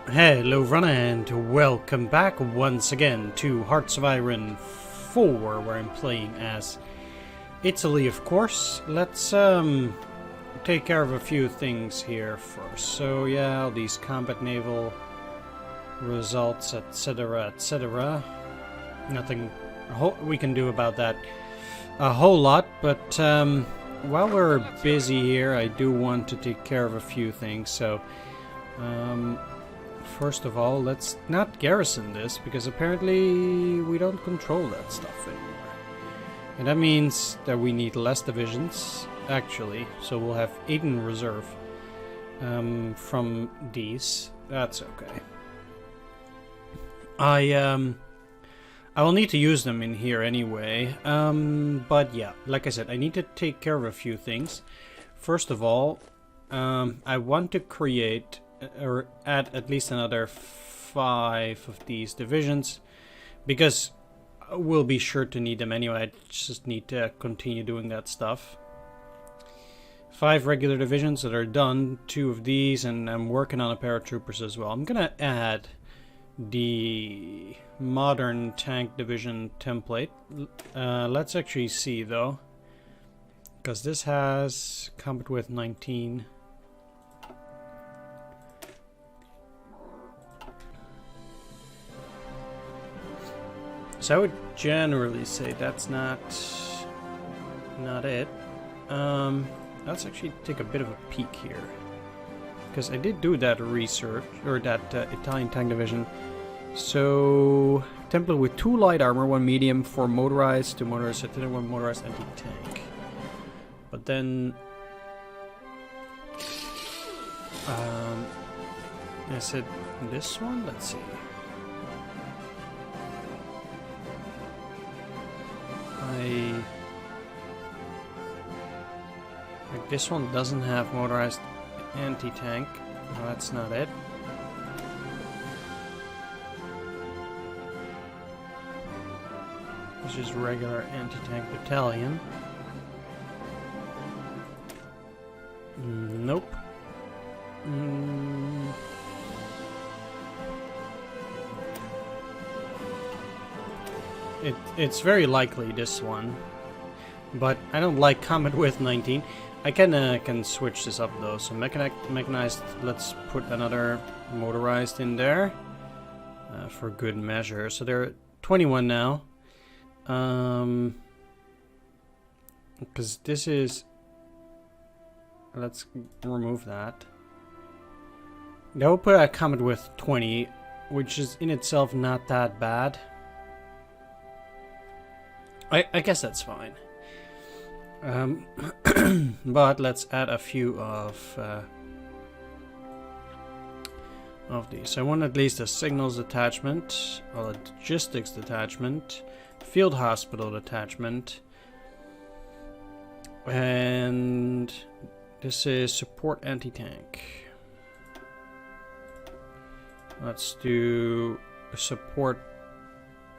Hello everyone and welcome back once again to Hearts of Iron 4, where I'm playing as Italy, of course. Let's take care of a few things here first. So yeah, all these combat naval results, etc, etc. Nothing we can do about that a whole lot, but while we're busy here, I do want to take care of a few things. So first of all, let's not garrison this, because apparently we don't control that stuff anymore. And that means that we need less divisions, actually. So we'll have 8 in reserve from these. That's okay. I will need to use them in here anyway. But yeah, like I said, I need to take care of a few things. First of all, I want to create or add at least another 5 of these divisions, because we'll be sure to need them anyway. I just need to continue doing that stuff. 5 regular divisions that are done, 2 of these, and I'm working on a paratroopers as well. I'm gonna add the modern tank division template. Let's actually see though, because this has combat with 19. So I would generally say that's not it. Let's actually take a bit of a peek here, because I did do that research, or that Italian tank division. So template with 2 light armor, 1 medium, 4 motorized, 2 motorized artillery, 1 motorized anti-tank. But then I said this one. Let's see. Like this one doesn't have motorized anti-tank. No, that's not it. It's just regular anti-tank battalion. Nope. It's very likely this one, but I don't like combat with 19. I can switch this up though. So mechanized. Let's put another motorized in there for good measure. So they're 21 now. Because this is. Let's remove that. That will put a combat with 20, which is in itself not that bad. I guess that's fine. But let's add a few of these. I want at least a signals detachment, or a logistics detachment, field hospital detachment, and this is support anti-tank. Let's do support,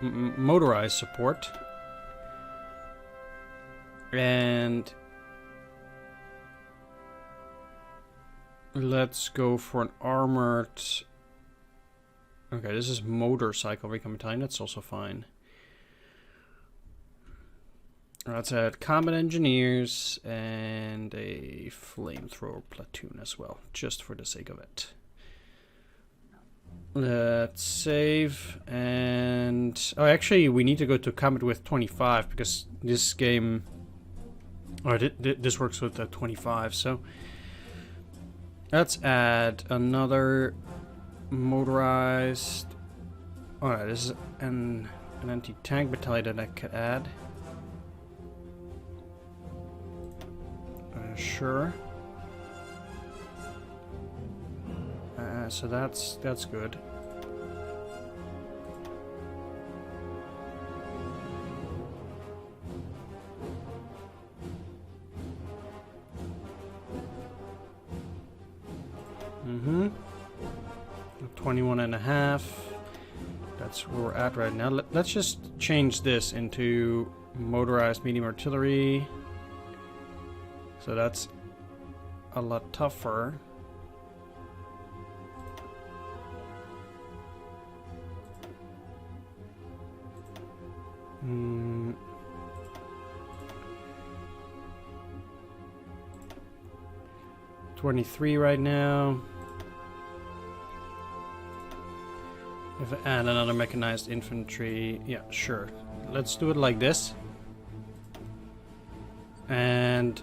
motorized support. And let's go for an armored. Okay, this is motorcycle recon battalion. That's also fine. Let's add combat engineers and a flamethrower platoon as well, just for the sake of it. Let's save, and oh, actually, we need to go to combat with 25, because this game. Or this works with the 25, so let's add another motorized. Alright, this is an anti-tank battalion that I could add. Sure. So that's good. Mm-hmm. 21.5. That's where we're at right now. Let's just change this into motorized medium artillery. So that's a lot tougher. 23 right now. If I add another mechanized infantry, yeah, sure. Let's do it like this. And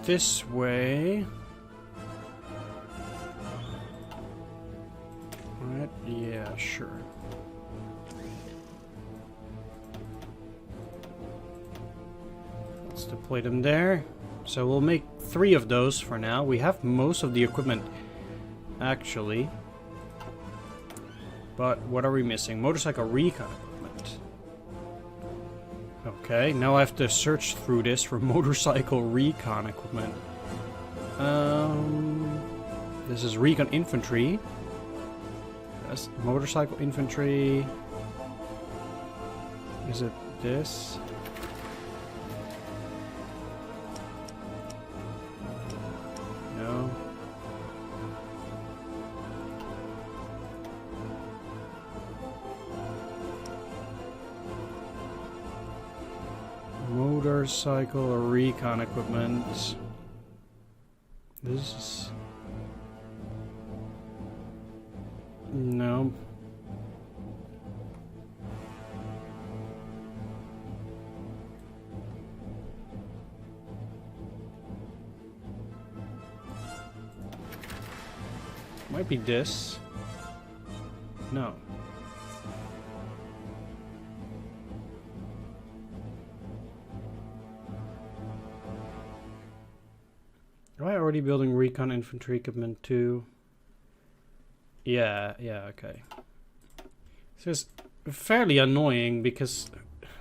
this way. Alright, yeah, sure. Let's deploy them there. So we'll make 3 of those for now. We have most of the equipment, actually. But what are we missing? Motorcycle recon equipment. Okay, now I have to search through this for motorcycle recon equipment. This is recon infantry. That's motorcycle infantry. Is it this? No. Motorcycle recon equipment. This is... No. Might be this. No. Am I already building recon infantry equipment too? Yeah, okay. This is fairly annoying because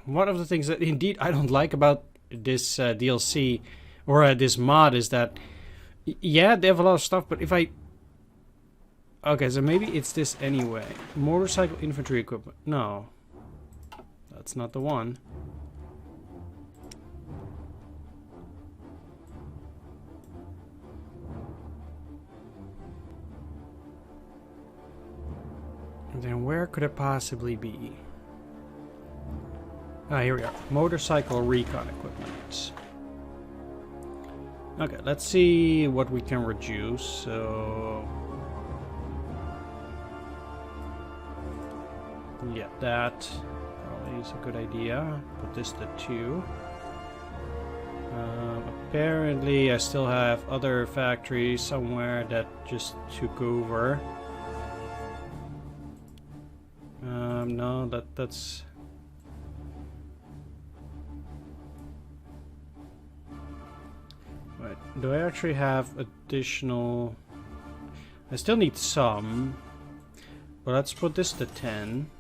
one of the things that indeed I don't like about this DLC or this mod is that, yeah, they have a lot of stuff, but if I... Okay, so maybe it's this anyway. Motorcycle infantry equipment. No. That's not the one. Then where could it possibly be? Ah, here we are. Motorcycle recon equipment. Okay, let's see what we can reduce. So... yeah, that probably is a good idea. Put this to 2. Apparently I still have other factories somewhere that just took over. No, that's... Wait, do I actually have additional... I still need some. But let's put this to 10.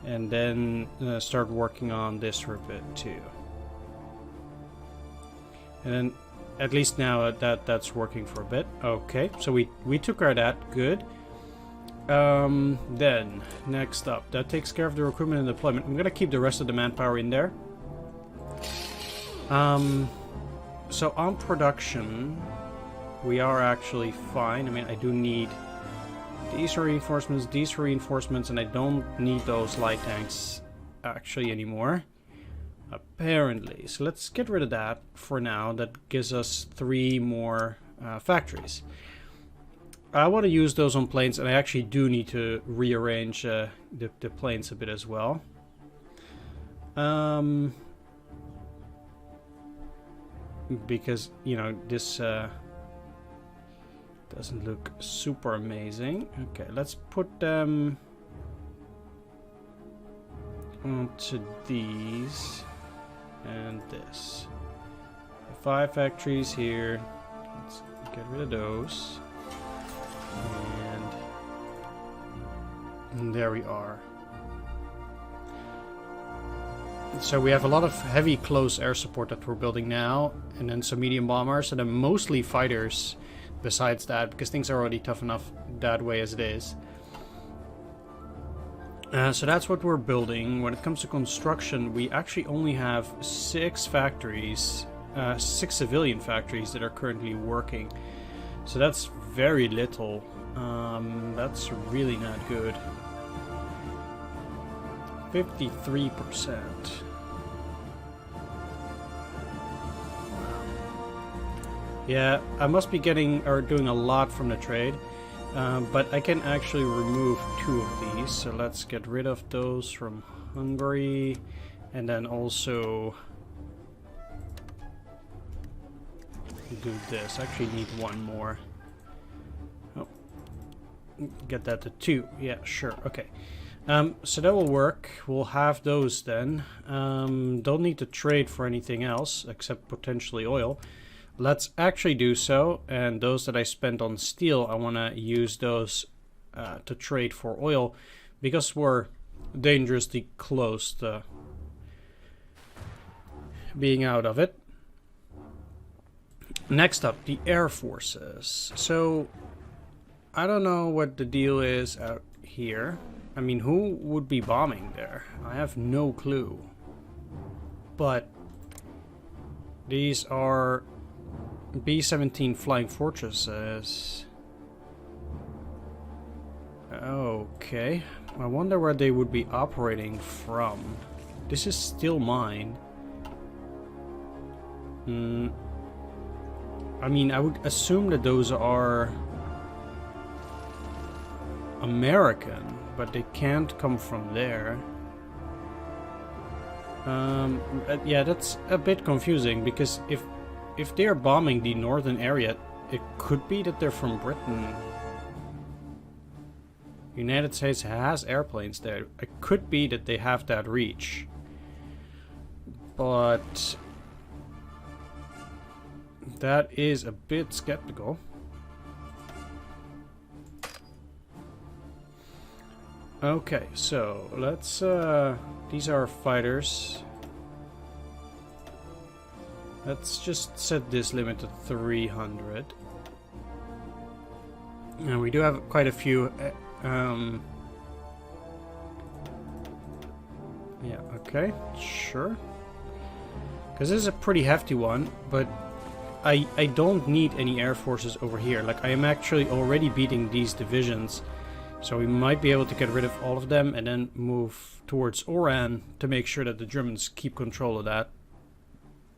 And then start working on this for a bit too. And then at least now that's working for a bit. Okay, so we took care of that. Good. Then next up, that takes care of the recruitment and deployment. I'm gonna keep the rest of the manpower in there. So on production, we are actually fine. I mean, I do need these reinforcements, and I don't need those light tanks actually anymore. Apparently. So let's get rid of that for now. That gives us 3 more factories. I want to use those on planes, and I actually do need to rearrange the planes a bit as well. Because, you know, this doesn't look super amazing. Okay, let's put them onto these and this. 5 factories here. Let's get rid of those. And there we are. So we have a lot of heavy close air support that we're building now, and then some medium bombers, and then mostly fighters besides that, because things are already tough enough that way as it is. So that's what we're building. When it comes to construction, we actually only have 6 factories, 6 civilian factories that are currently working. So that's very little. That's really not good. 53%. Yeah, I must be getting or doing a lot from the trade. But I can actually remove 2 of these. So let's get rid of those from Hungary. And then also do this. I actually need 1 more. Oh, get that to 2. Yeah, sure. Okay. So that will work. We'll have those then. Don't need to trade for anything else except potentially oil. Let's actually do so. And those that I spent on steel, I want to use those to trade for oil because we're dangerously close to being out of it. Next up, the air forces. So I don't know what the deal is out here. I mean, who would be bombing there? I have no clue. But these are B-17 flying fortresses. Okay. I wonder where they would be operating from. This is still mine. I mean, I would assume that those are American, but they can't come from there. Yeah, that's a bit confusing because if they're bombing the northern area, it could be that they're from Britain. United States has airplanes there. It could be that they have that reach. But that is a bit skeptical. Okay, so let's these are fighters. Let's just set this limit to 300. And we do have quite a few yeah, okay, sure. Because this is a pretty hefty one, but I don't need any air forces over here. Like, I am actually already beating these divisions. So we might be able to get rid of all of them and then move towards Oran to make sure that the Germans keep control of that.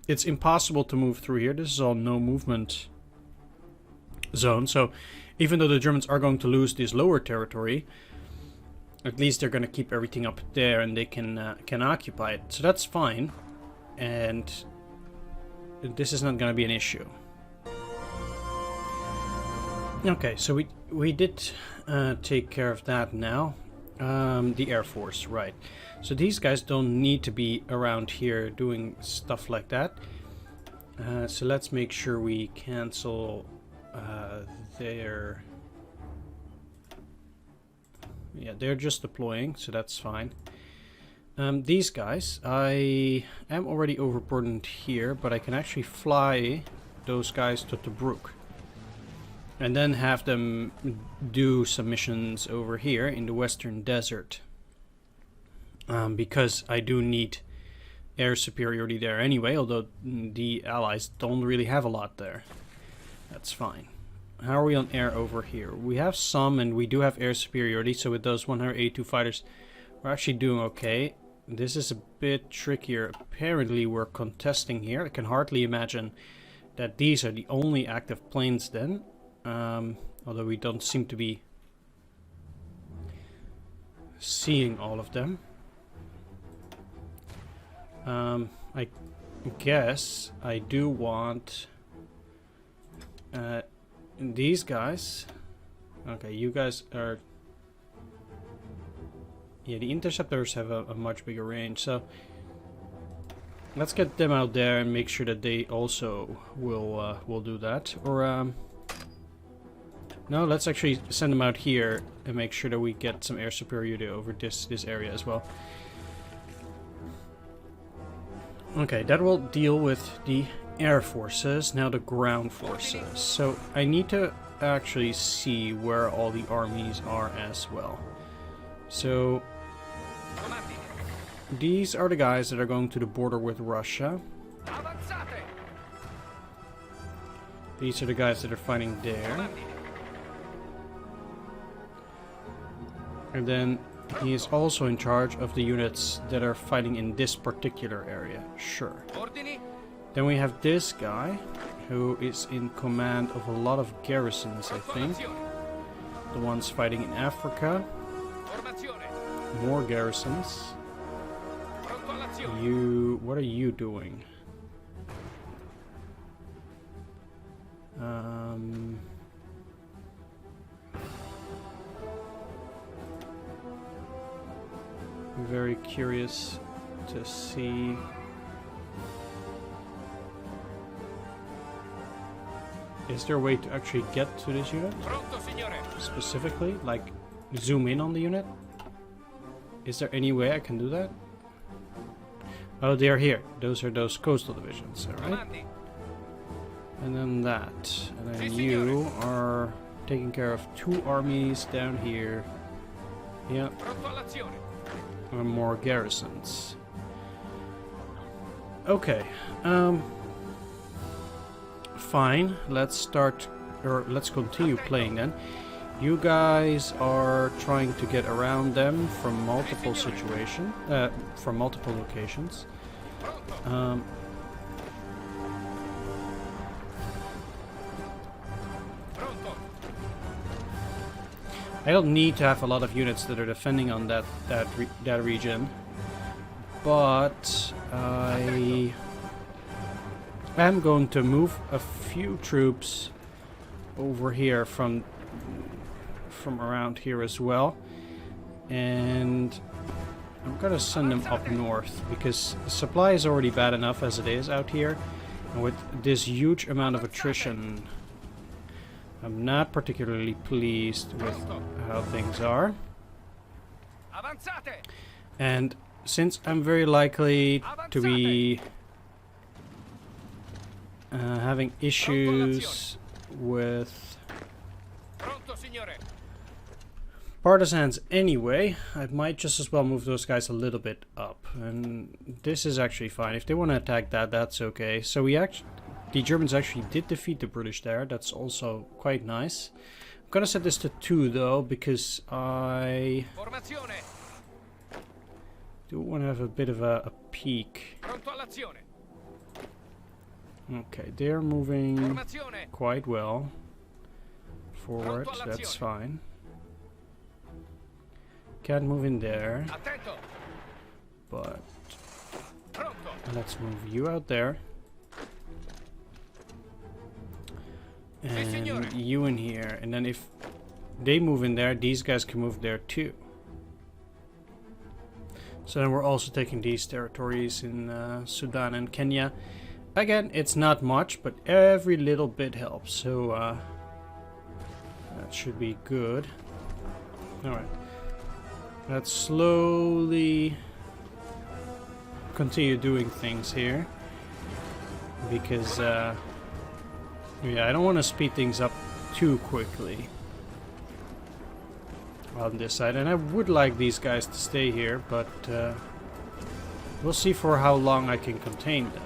It's impossible to move through here. This is all no movement zone. So even though the Germans are going to lose this lower territory, at least they're going to keep everything up there and they can occupy it. So that's fine. And this is not going to be an issue. Okay, so we did take care of that now. The Air Force, right. So these guys don't need to be around here doing stuff like that. So let's make sure we cancel their... Yeah, they're just deploying, so that's fine. These guys, I am already overburdened here, but I can actually fly those guys to Tobruk. And then have them do some missions over here in the Western Desert. Because I do need air superiority there anyway, although the Allies don't really have a lot there. That's fine. How are we on air over here? We have some, and we do have air superiority, so with those 182 fighters, we're actually doing okay. This is a bit trickier. Apparently we're contesting here. I can hardly imagine that these are the only active planes then. Although we don't seem to be seeing all of them. I guess I do want these guys. Okay, you guys are... Yeah, the interceptors have a much bigger range, so let's get them out there and make sure that they also will do that. Or no, let's actually send them out here and make sure that we get some air superiority over this area as well. Okay, that will deal with the air forces. Now the ground forces. So I need to actually see where all the armies are as well. So these are the guys that are going to the border with Russia. These are the guys that are fighting there. And then he is also in charge of the units that are fighting in this particular area. Sure. Then we have this guy, who is in command of a lot of garrisons, I think. The ones fighting in Africa. More garrisons. What are you doing? Very curious to see. Is there a way to actually get to this unit? Specifically, like zoom in on the unit? Is there any way I can do that? Oh, they are here. Those are those coastal divisions, alright? And then that. And then you are taking care of 2 armies down here. Yeah. And more garrisons. Okay. Fine. Let's start, or let's continue playing then. You guys are trying to get around them from multiple situations, from multiple locations. I don't need to have a lot of units that are defending on that region, but I am going to move a few troops over here from around here as well, and I'm gonna send them up north because supply is already bad enough as it is out here, and with this huge amount of attrition, I'm not particularly pleased with how things are. And since I'm very likely to be having issues with partisans anyway, I might just as well move those guys a little bit up. And this is actually fine. If they want to attack that, that's okay. So the Germans actually did defeat the British there. That's also quite nice. I'm gonna set this to 2 though, because I do want to have a bit of a peek. Okay, they're moving quite well forward. That's fine. Can't move in there, but let's move you out there. And you in here, and then if they move in there, these guys can move there too. So then we're also taking these territories in Sudan and Kenya. Again, it's not much, but every little bit helps, so that should be good. Alright. Let's slowly continue doing things here, because yeah, I don't want to speed things up too quickly on this side, and I would like these guys to stay here, but we'll see for how long I can contain them.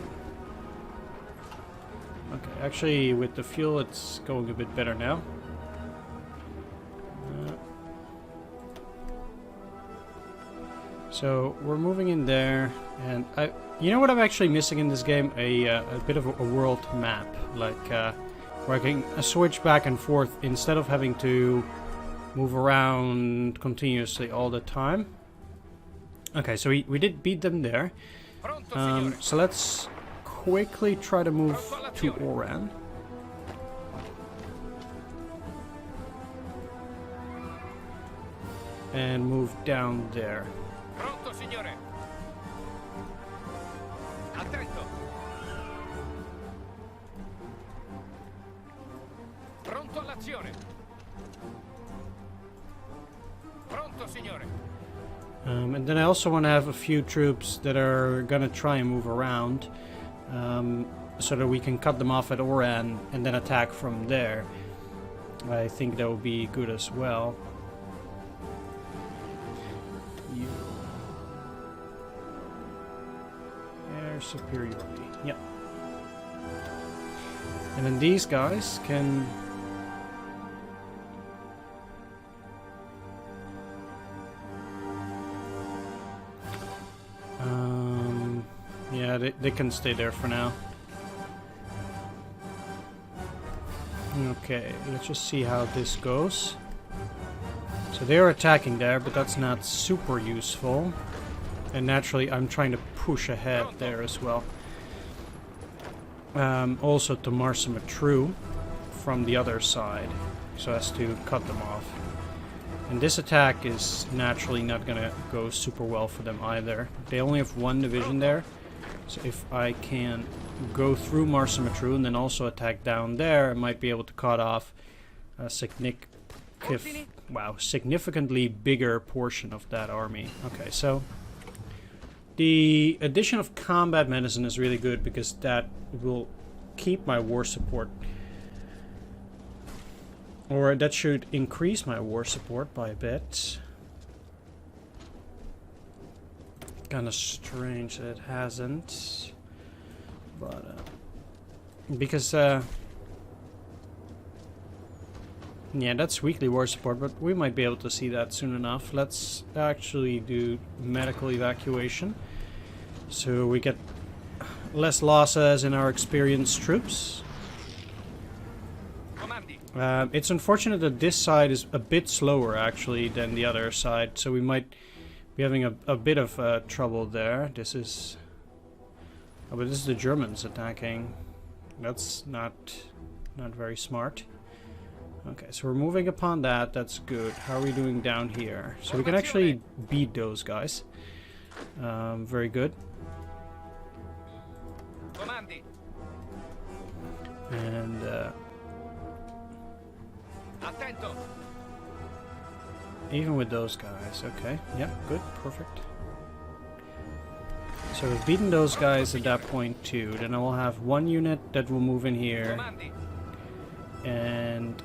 Okay, actually with the fuel it's going a bit better now. So we're moving in there, and you know what I'm actually missing in this game? A bit of a world map, like where I can switch back and forth instead of having to move around continuously all the time. Okay, so we did beat them there. So let's quickly try to move to Oran. And move down there. And then I also want to have a few troops that are gonna try and move around, so that we can cut them off at Oran and then attack from there. I think that would be good as well. Air superiority. Yep. And then these guys can yeah, they can stay there for now. Okay, let's just see how this goes. So they're attacking there, but that's not super useful. And naturally, I'm trying to push ahead there as well. Also to Marsa Matru from the other side, so as to cut them off. And this attack is naturally not gonna go super well for them either. They only have one division there, so if I can go through Marsa Matru and then also attack down there, I might be able to cut off a significantly bigger portion of that army. Okay, so the addition of combat medicine is really good because that will keep my war support. Or that should increase my war support by a bit. Kinda strange that it hasn't. But, because, yeah, that's weekly war support, but we might be able to see that soon enough. Let's actually do medical evacuation. So we get less losses in our experienced troops. It's unfortunate that this side is a bit slower actually than the other side, so we might be having a bit of trouble there. This is... Oh, but this is the Germans attacking. That's not very smart. Okay, so we're moving upon that. That's good. How are we doing down here? So we can actually beat those guys. Very good. And even with those guys, okay, yeah, good, perfect. So we've beaten those guys at that point too. Then I will have one unit that will move in here, and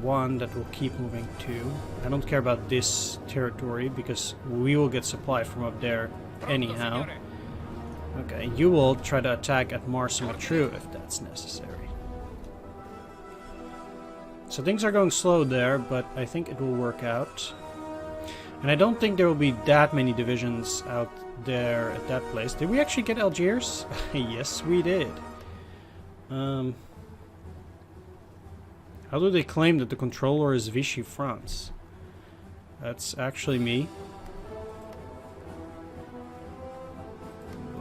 one that will keep moving too. I don't care about this territory because we will get supply from up there anyhow. Okay, you will try to attack at Marsa Matru if that's necessary. So things are going slow there, but I think it will work out. And I don't think there will be that many divisions out there at that place. Did we actually get Algiers? Yes, we did. How do they claim that the controller is Vichy France? That's actually me.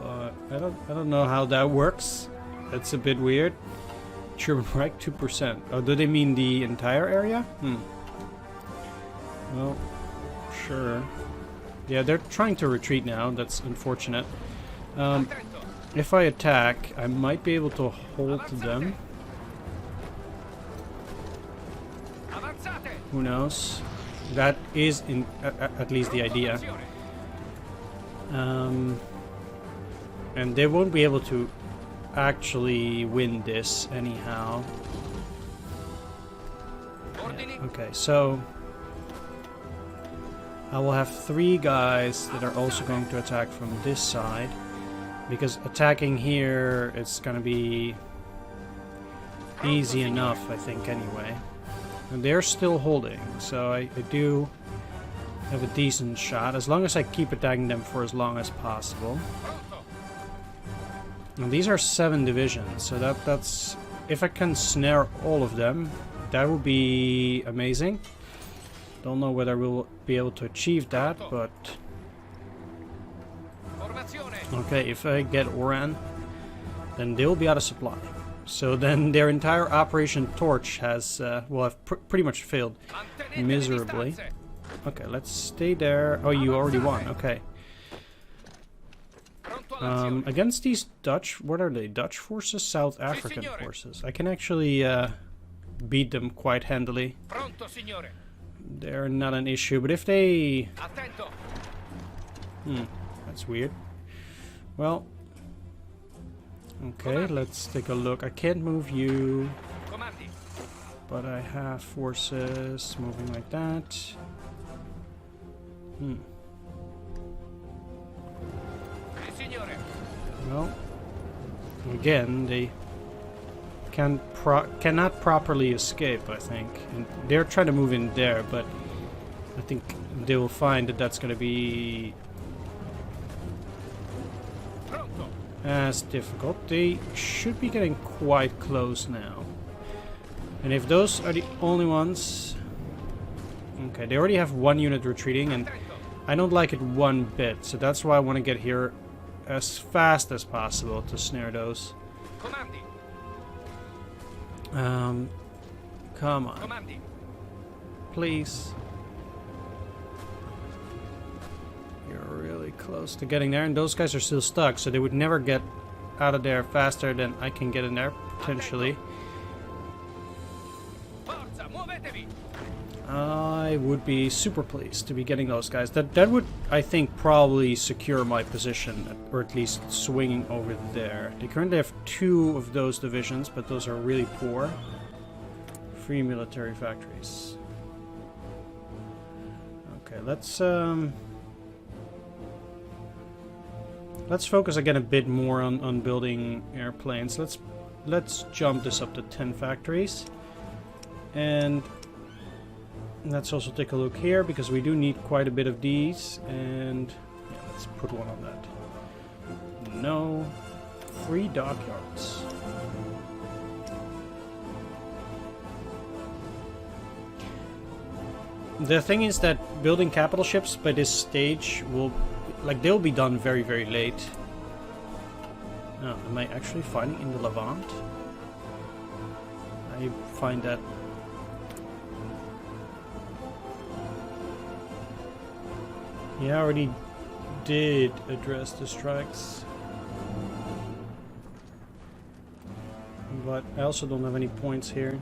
But I don't know how that works. That's a bit weird. German Reich 2%. Oh, do they mean the entire area? Well, sure. Yeah, they're trying to retreat now. That's unfortunate. If I attack, I might be able to hold them. Who knows? That is at least the idea. And they won't be able to actually win this anyhow. Yeah, okay, so I will have 3 guys that are also going to attack from this side, because attacking here it's gonna be easy enough, I think, anyway. And they're still holding, so I do have a decent shot as long as I keep attacking them for as long as possible. And these are 7 divisions, so that's... If I can snare all of them, that would be amazing. Don't know whether we'll be able to achieve that, but... Okay, if I get Oran, then they'll be out of supply. So then their entire Operation Torch has, will have pretty much failed miserably. Okay, let's stay there. Oh, you already won, okay. Against these Dutch, what are they? Dutch forces? South African forces. I can actually beat them quite handily. They're not an issue, but if they... that's weird. Well, okay, let's take a look. I can't move you, but I have forces moving like that. Well, again, they cannot properly escape, I think. And they're trying to move in there, but I think they will find that that's going to be as difficult. They should be getting quite close now. And if those are the only ones... Okay, they already have one unit retreating, and I don't like it one bit. So that's why I want to get here as fast as possible to snare those. Come on. Please. You're really close to getting there, and those guys are still stuck, so they would never get out of there faster than I can get in there, potentially. I would be super pleased to be getting those guys. That would, I think, probably secure my position, or at least swinging over there. They currently have 2 of those divisions, but those are really poor. Free military factories. Okay, let's focus again a bit more on building airplanes. Let's jump this up to 10 factories. And let's also take a look here, because we do need quite a bit of these. And yeah, let's put one on that. No. Free dockyards. The thing is that building capital ships by this stage will... Like, they'll be done very, very late. Oh, am I actually fighting in the Levant? I find that... Yeah, I already did address the strikes. But I also don't have any points here.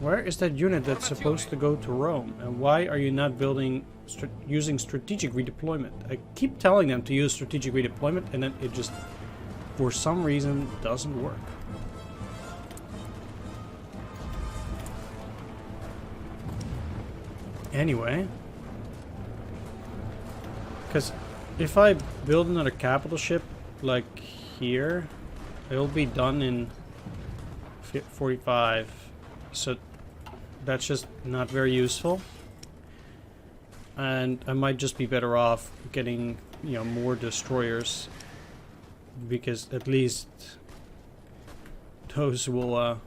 Where is that unit that's supposed to go to Rome? And why are you not building, using strategic redeployment? I keep telling them to use strategic redeployment, and then it just, for some reason, doesn't work. Anyway. Because if I build another capital ship, like here, it'll be done in 45. So that's just not very useful, and I might just be better off getting, you know, more destroyers, because at least those will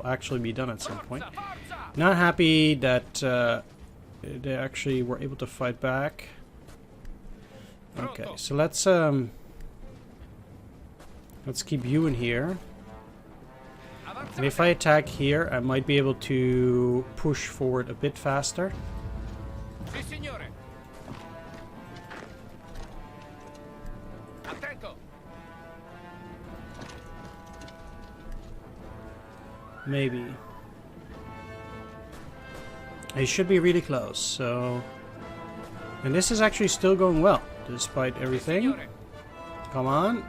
actually be done at some point. Not happy that they actually were able to fight back. Okay, so let's keep you in here. And if I attack here, I might be able to push forward a bit faster. Maybe. It should be really close, so... And this is actually still going well, despite everything. Come on.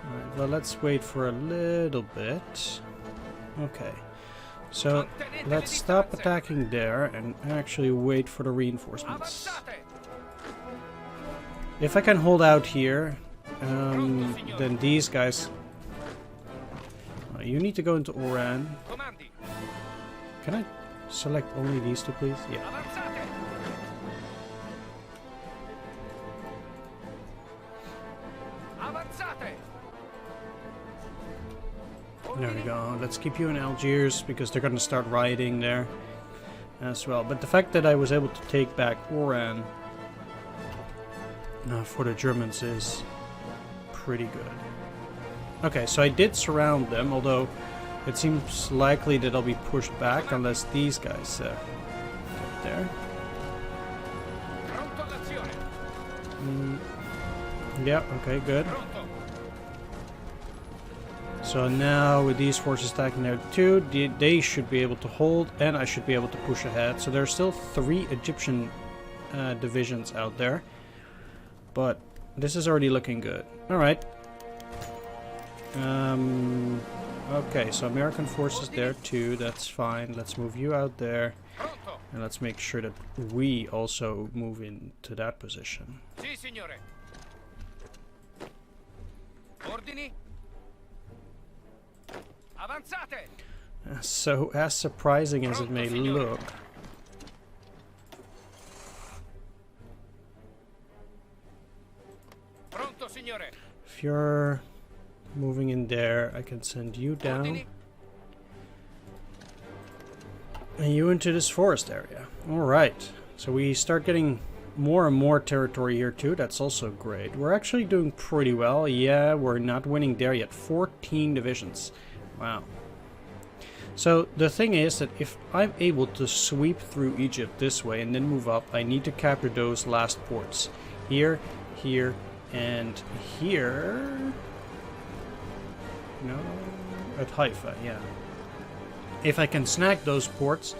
Alright, well, let's wait for a little bit. Okay. So, let's stop attacking there and actually wait for the reinforcements. If I can hold out here, then these guys... you need to go into Oran. Can I select only these two, please? Yeah. There we go. Let's keep you in Algiers, because they're going to start rioting there as well. But the fact that I was able to take back Oran for the Germans is pretty good. Okay, so I did surround them, although it seems likely that I'll be pushed back unless these guys get there. Yeah, okay, good. So now with these forces attacking there too, they should be able to hold, and I should be able to push ahead. So there are still 3 Egyptian divisions out there, but this is already looking good. Alright. Okay, so American forces there too, that's fine. Let's move you out there, and let's make sure that we also move into that position. Si, signore. Ordini. Avanzate. So, as surprising as it may look, if you're moving in there. I can send you down. And you into this forest area. Alright. So we start getting more and more territory here too. That's also great. We're actually doing pretty well. Yeah, we're not winning there yet. 14 divisions. Wow. So the thing is that if I'm able to sweep through Egypt this way and then move up, I need to capture those last ports. Here, here, and here. No, at Haifa, yeah. If I can snag those ports,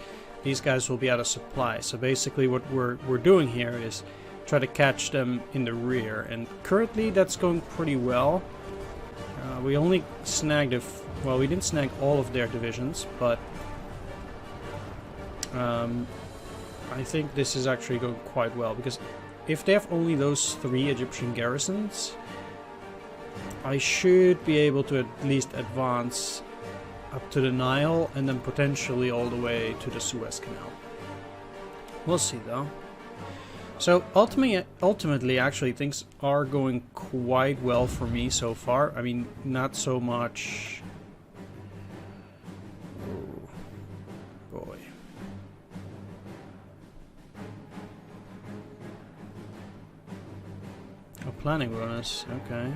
these guys will be out of supply. So basically what we're doing here is try to catch them in the rear. And currently that's going pretty well. We only snagged well, we didn't snag all of their divisions, but I think this is actually going quite well, because if they have only those 3 Egyptian garrisons, I should be able to at least advance up to the Nile and then potentially all the way to the Suez Canal. We'll see though. So ultimately actually things are going quite well for me so far. I mean, not so much. Oh boy. A planning bonus, okay.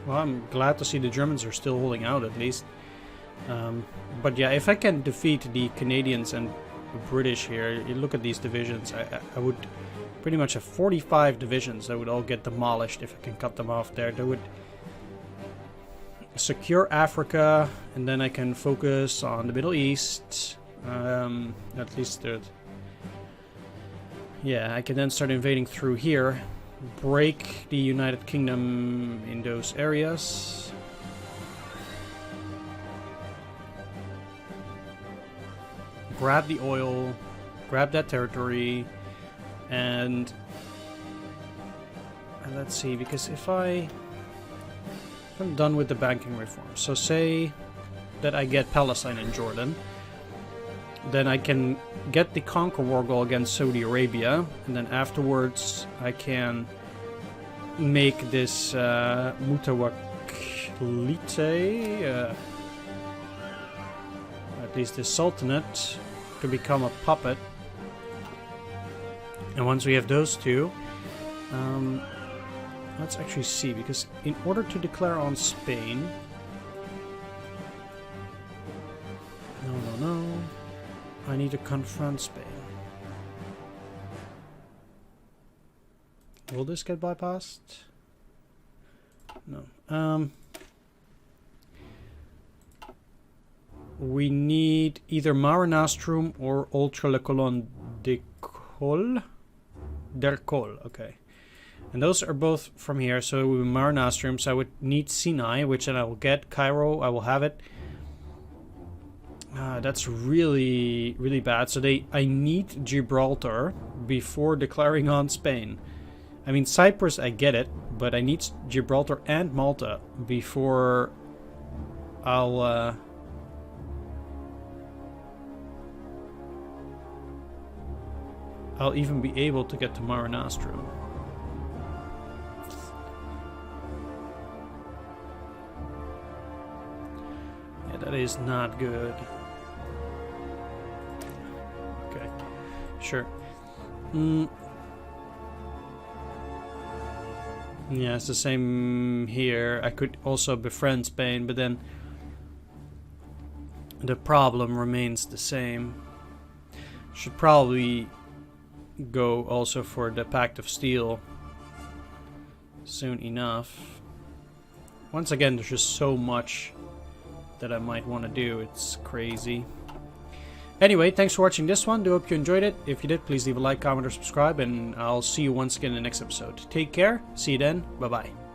Well, I'm glad to see the Germans are still holding out at least. But yeah, if I can defeat the Canadians and the British here, you look at these divisions, I would pretty much have 45 divisions that would all get demolished if I can cut them off there. That would secure Africa, and then I can focus on the Middle East. At least yeah, I can then start invading through here. Break the United Kingdom in those areas. Grab the oil, grab that territory, and let's see, because if I'm done with the banking reform, so say that I get Palestine and Jordan, then I can get the conquer war goal against Saudi Arabia, and then afterwards I can make this Mutawakkilite, at least this Sultanate, to become a puppet. And once we have those two, let's actually see, because in order to declare on Spain, no, I need to confront Spain. Will this get bypassed? No. We need either Mare Nostrum or Ultra Le Colonne de Col. Der Col, okay. And those are both from here, so it will be Mare Nostrum, so I would need Sinai, which then I will get. Cairo, I will have it. That's really, really bad. So I need Gibraltar before declaring on Spain. I mean, Cyprus, I get it, but I need Gibraltar and Malta before I'll even be able to get to Mare Nostrum. Yeah, that is not good. Okay, sure. Yeah, it's the same here. I could also befriend Spain, but then the problem remains the same. Should probably go also for the Pact of Steel soon enough. Once again, there's just so much that I might want to do. It's crazy. Anyway, thanks for watching this one. Do hope you enjoyed it. If you did, please leave a like, comment, or subscribe, and I'll see you once again in the next episode. Take care. See you then. Bye-bye.